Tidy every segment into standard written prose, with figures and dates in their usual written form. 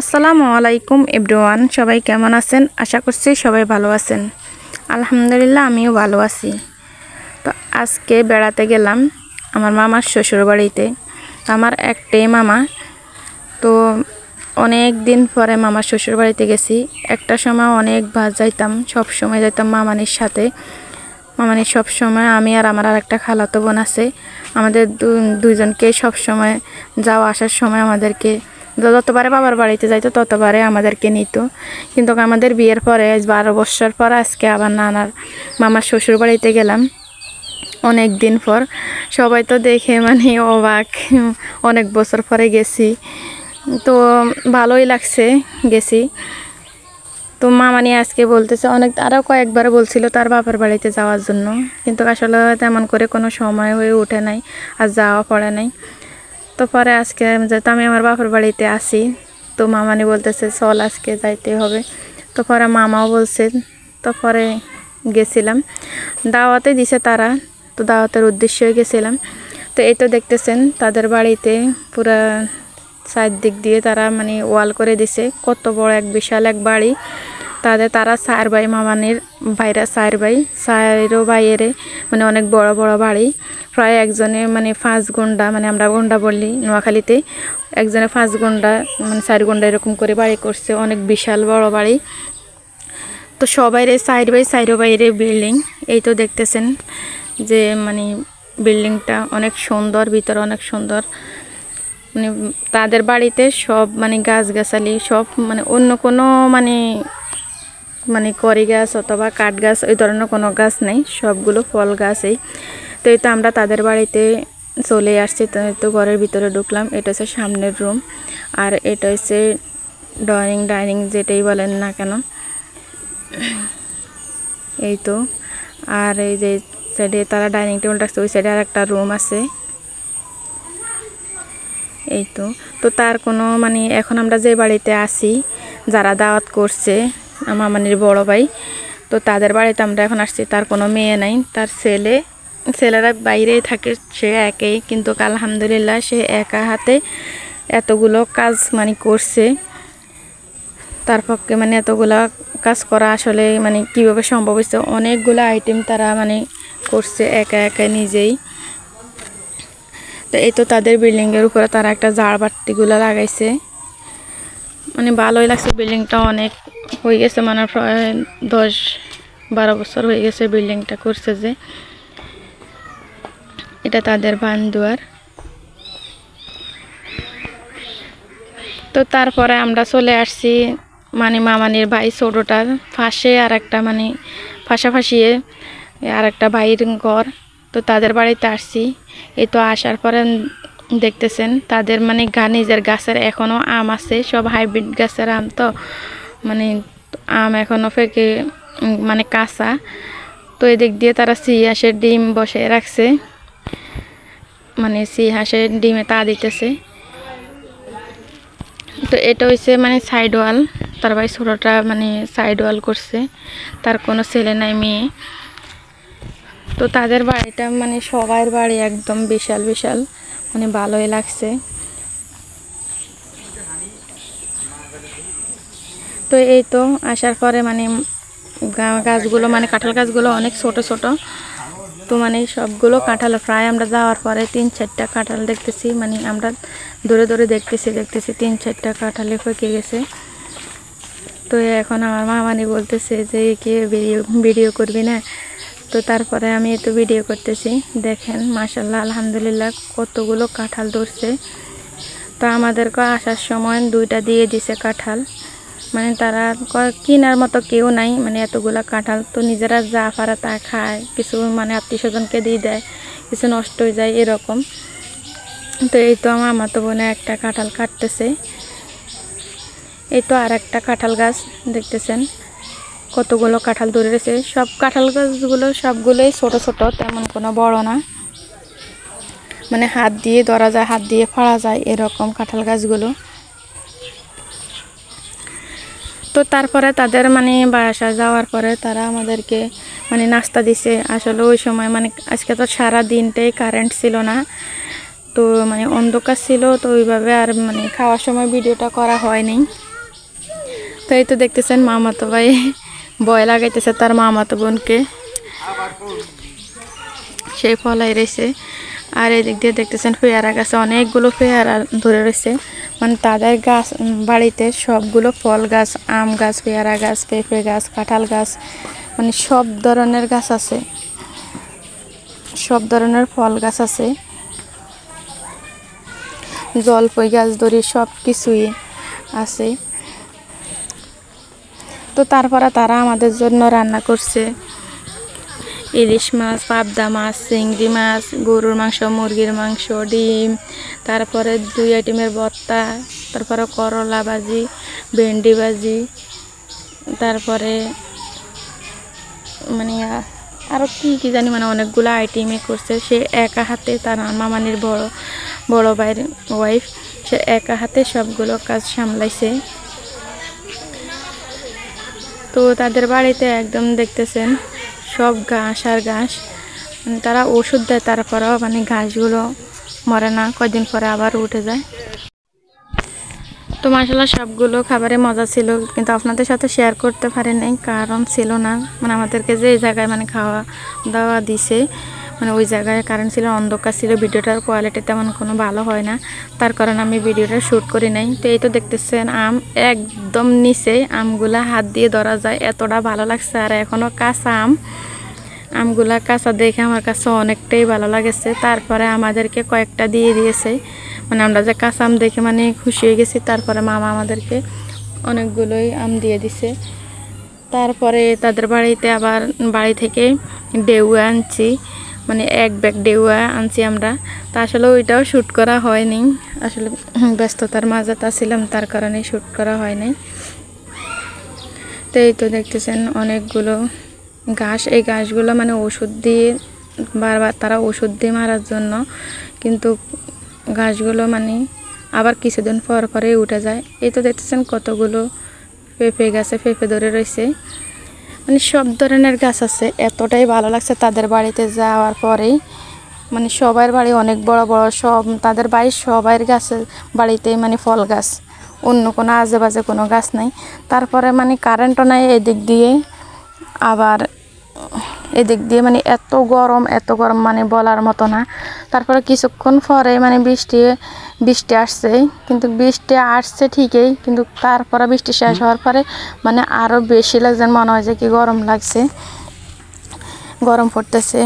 আসসালামু আলাইকুম এভরিওয়ান, সবাই কেমন আছেন? আশা করছি সবাই ভালো আছেন। আলহামদুলিল্লাহ আমিও ভালো আছি। তো আজকে বেড়াতে গেলাম আমার মামার শ্বশুর বাড়িতে। আমার একটাই মামা, তো অনেক দিন পরে মামার শ্বশুর বাড়িতে গেছি। একটা সময় অনেকবার যাইতাম, সব সময় যাইতাম মামানির সাথে। মামানির সব সময় আমি আর আমার আরেকটা খালাতো বোন আছে, আমাদের দুইজনকে সব সময় যাওয়া আসার সময় আমাদেরকে যতবারে বাবার বাড়িতে যাইতো ততবারে আমাদেরকে নিত। কিন্তু আমাদের বিয়ের পরে 12 বছর পর আজকে আবার নানার মামার শ্বশুর বাড়িতে গেলাম অনেক দিন পর। সবাই তো দেখে মানে অবাক, অনেক বছর পরে গেছি, তো ভালোই লাগছে গেছি। তো মামানি আজকে বলতেছে আরও কয়েকবার বলছিল তার বাবার বাড়িতে যাওয়ার জন্য, কিন্তু আসলে তেমন করে কোনো সময় হয়ে ওঠে নাই আর যাওয়া পড়ে নাই। তো পরে আজকে যেহেতু আমি আমার বাপের বাড়িতে আসি, তো মামানি বলতেছে চল আজকে যাইতে হবে। তো পরে মামাও বলছে, তো পরে গেছিলাম। দাওয়াতে দিছে তারা, তো দাওয়াতের উদ্দেশ্যে গেছিলাম। তো এই তো দেখতেছেন তাদের বাড়িতে পুরা চারদিক দিয়ে তারা মানে ওয়াল করে দিছে। কত বড় এক বিশাল এক বাড়ি। তারা 4 ভাই, মামানির ভাইরা 4 ভাই, 4 ভাইয়েরে মানে অনেক বড় বড় বাড়ি। প্রায় একজনে মানে 5 গুন্ডা, মানে আমরা গুন্ডা বলি নোয়াখালীতে, একজনে 5 গুন্ডা মানে 4 গুন্ডা এরকম করে বাড়ি করছে। অনেক বিশাল বড় বাড়ি। তো সবাইরে 4 ভাই 4 ভাইয়ের বিল্ডিং। এই তো দেখতেছেন যে মানে বিল্ডিংটা অনেক সুন্দর, ভিতরে অনেক সুন্দর। মানে তাদের বাড়িতে সব মানে গাছগাছালি সব মানে অন্য কোনো মানে কড়ি গাছ অথবা কাঠ গাছ ওই ধরনের কোনো গাছ নেই, সবগুলো ফল গাছই। তো এই তো আমরা তাদের বাড়িতে চলে আসছি। তো ঘরের ভিতরে ঢুকলাম। এটা হচ্ছে সামনের রুম, আর এটা হচ্ছে ডাইনিং যেটাই বলেন না কেন। এই তো, আর এই যে সাইডে তারা ডাইনিং টেবিল রাখছে, ওই সাইডে আর একটা রুম আছে। এই তো, তো তার কোনো মানে এখন আমরা যে বাড়িতে আসি, যারা দাওয়াত করছে মামানির বড় ভাই, তো তাদের বাড়িতে আমরা এখন আসছি। তার কোনো মেয়ে নাই, তার ছেলেরা বাইরেই থাকে, সে একাই। কিন্তু আলহামদুলিল্লাহ সে একা হাতে এতগুলো কাজ মানে করছে। তার পক্ষে মানে এতগুলো কাজ করা আসলে মানে কীভাবে সম্ভব হয়েছে। অনেকগুলো আইটেম তারা মানে করছে একা একা নিজেই। তো এই তো তাদের বিল্ডিংয়ের উপরে তারা একটা ঝাড়বাতিগুলো লাগাইছে, মানে ভালোই লাগছে। বিল্ডিংটা অনেক হয়ে গেছে, মানে প্রায় 10-12 বছর হয়ে গেছে বিল্ডিংটা করছে যে। এটা তাদের বানদুয়ার। তো তারপরে আমরা চলে আসছি মানে মামানির ভাই ছোটোটার পাশে আর একটা মানে পাশাপাশি আর একটা ভাইয়ের ঘর। তো তাদের বাড়িতে আসছি। এই তো আসার পরে দেখতেছেন তাদের মানে নিজের গাছের এখনও আম আছে, সব হাইব্রিড গাছের আম। তো মানে আম এখনও ফেকে মানে কাঁচা। তো এদিক দিয়ে তারা হাঁসের ডিম বসে রাখছে, মানে হাঁসের ডিমে তা দিতেছে। তো এটা হচ্ছে মানে সাইড ওয়াল। তার ভাই ছোটোটা মানে সাইড ওয়াল করছে, তার কোনো ছেলে নাই মেয়ে। তো তাদের বাড়িটা মানে সবার বাড়ি একদম বিশাল বিশাল, মানে ভালোই লাগছে। তো এই তো আসার পরে মানে গাছগুলো মানে কাঁঠাল গাছগুলো অনেক ছোট ছোট। তো মানে সবগুলো কাঁঠাল প্রায় আমরা যাওয়ার পরে 3-4টা কাঁঠাল দেখতেছি, মানে আমরা দূরে দূরে দেখতেছি 3-4টা কাঁঠালে পেকে গেছে। তো এখন আমার মামানি বলতেছে যে কে ভিডিও করবি না। তো তারপরে আমি তো ভিডিও করতেছি। দেখেন মাশাআল্লাহ আলহামদুলিল্লাহ কতগুলো কাঁঠাল ধরছে। তো আমাদেরকে আসার সময় 2টা দিয়ে দিছে কাঁঠাল, মানে তারা কেনার মতো কেউ নাই, মানে এতগুলো কাঁঠাল। তো নিজেরা যা পারে তা খায়, কিছু মানে আত্মীয় স্বজনকে দিয়ে দেয়, কিছু নষ্ট হয়ে যায় এরকম। তো এই তো আমার মামাতো বোনে একটা কাঁঠাল কাটতেছে। এই তো আর একটা কাঁঠাল গাছ দেখতেছেন কতগুলো কাঁঠাল ধরে রয়েছে। সব কাঁঠাল গাছগুলো সবগুলোই ছোট ছোট, তেমন কোনো বড় না, মানে হাত দিয়ে ধরা যায়, হাত দিয়ে ফাড়া যায় এরকম কাঁঠাল গাছগুলো। তো তারপরে তাদের মানে বাসা যাওয়ার পরে তারা আমাদেরকে মানে নাস্তা দিছে। আসলে ওই সময় মানে আজকে তো সারা দিনটাই কারেন্ট ছিল না, তো মানে অন্ধকার ছিল, তো ওইভাবে আর মানে খাওয়ার সময় ভিডিওটা করা হয়নি। তো এই তো দেখতেছেন মামাতো ভাই ভয় লাগাইতেছে তার মামাতো বোনকে, সেই ফলাই রয়েছে। আর এদিক দিয়ে দেখতেছেন পেয়ারা গাছে অনেকগুলো পেয়ারা ধরে রয়েছে, মানে তাদের গাছ বাড়িতে সবগুলো ফল গাছ, আম গাছ, পেয়ারা গাছ, পেঁপে গাছ, কাঁঠাল গাছ, মানে সব ধরনের গাছ আছে, সব ধরনের ফল গাছ আছে, জলপাই গাছ ধরি সব কিছুই আছে। তো তারপরে তারা আমাদের জন্য রান্না করছে ইলিশ মাছ, পাবদা মাছ, চিংড়ি মাছ, গরুর মাংস, মুরগির মাংস, ডিম, তারপরে 2 আইটেমের ভর্তা, তারপরে করলা ভাজি, ভেন্ডি ভাজি, তারপরে মানে আরও কি জানি, মানে অনেকগুলো আইটেমে করছে। সে একা হাতে, তার মামানির বড় ভাইয়ের ওয়াইফ, সে একা হাতে সবগুলো কাজ সামলাইছে। তো তাদের বাড়িতে একদম দেখতেছেন সব ঘাস আর ঘাস, মানে তারা ওষুধ দেয়, তারপরেও মানে ঘাসগুলো মরে না, কয়দিন পরে আবার উঠে যায়। তো মাশাআল্লাহ সবগুলো খাবারে মজা ছিল, কিন্তু আপনাদের সাথে শেয়ার করতে পারি নাই, কারণ ছিল না। মানে আমাদেরকে যে জায়গায় মানে খাওয়া দাওয়া দিছে, মানে ওই জায়গায় কারেন্ট ছিল, অন্ধকার ছিল, ভিডিওটার কোয়ালিটি তেমন কোনো ভালো হয় না, তার কারণে আমি ভিডিওটা শ্যুট করি নাই। তো এই তো দেখতেছেন আম একদম নিচে, আমগুলা হাত দিয়ে ধরা যায়, এতটা ভালো লাগছে। আর এখনও কাঁচা আমগুলা কাঁচা দেখে আমার কাছে অনেকটাই ভালো লাগেছে। তারপরে আমাদেরকে কয়েকটা দিয়ে দিয়েছে, মানে আমরা যে কাঁচা আম দেখে মানে খুশি হয়ে গেছি। তারপরে মামা আমাদেরকে অনেকগুলোই আম দিয়ে দিছে। তারপরে তাদের বাড়িতে আবার বাড়ি থেকে ডেউয়া আনছি, মানে 1 ব্যাগ ডেউয়া আনছি আমরা। তা আসলে ওইটাও শ্যুট করা হয়নি, আসলে ব্যস্ততার মাঝে তা ছিলাম, তার কারণে শ্যুট করা হয়নি। তো এই তো দেখতেছেন অনেকগুলো ঘাস, এই ঘাসগুলো মানে ওষুধ দিয়ে বারবার তারা ওষুধ দিয়ে মারার জন্য, কিন্তু ঘাসগুলো মানে আবার কিছুদিন পর পরেই উঠে যায়। এই তো দেখতেছেন কতগুলো পেঁপে গাছে পেঁপে ধরে রয়েছে, মানে সব ধরনের গাছ আছে। এতটাই ভালো লাগছে তাদের বাড়িতে যাওয়ার পরেই, মানে সবার বাড়ি অনেক বড় বড়, সব তাদের বাড়ির সবার গাছের বাড়িতেই মানে ফল গাছ, অন্য কোনো আজে বাজে কোনো গাছ নাই। তারপরে মানে কারেন্টও নাই এদিক দিয়ে, আবার এদিক দিয়ে মানে এত গরম মানে বলার মতো না। তারপরে কিছুক্ষণ পরে মানে বৃষ্টি আসছে, কিন্তু বৃষ্টি আসছে ঠিকই, কিন্তু তারপরে বৃষ্টি শেষ হওয়ার পরে মানে আরও বেশি লাগছে, মনে হয় যে কি গরম লাগছে, গরম পড়তেছে।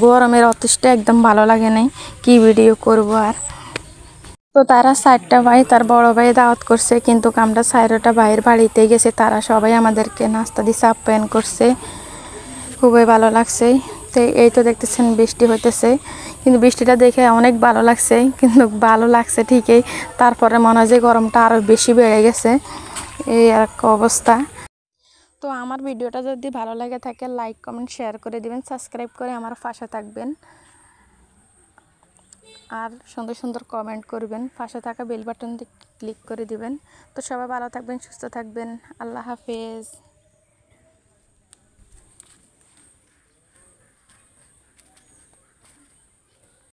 গরমের অতিষ্ঠে একদম ভালো লাগে নাই, কি ভিডিও করব আর। তো তারা 4টা ভাই, তার বড় ভাই দাওয়াত করছে, কিন্তু আমরা 4টা ভাইয়ের বাড়িতে গেছে, তারা সবাই আমাদেরকে নাস্তা দিয়ে আপ্যায়ন করছে, খুবই ভালো লাগছে। তো এই তো দেখতেছেন বৃষ্টি হইতেছে, কিন্তু বৃষ্টিটা দেখে অনেক ভালো লাগছে, কিন্তু ভালো লাগছে ঠিকই, তারপরে মনে হয় যে গরমটা আরও বেশি বেড়ে গেছে, এই এক অবস্থা। তো আমার ভিডিওটা যদি ভালো লাগে থাকে লাইক কমেন্ট শেয়ার করে দিবেন, সাবস্ক্রাইব করে আমার পাশে থাকবেন, আর সুন্দর সুন্দর কমেন্ট করবেন, পাশে থাকা বেল বাটনটি ক্লিক করে দিবেন। তো সবাই ভালো থাকবেন, সুস্থ থাকবেন, আল্লাহ হাফেজ।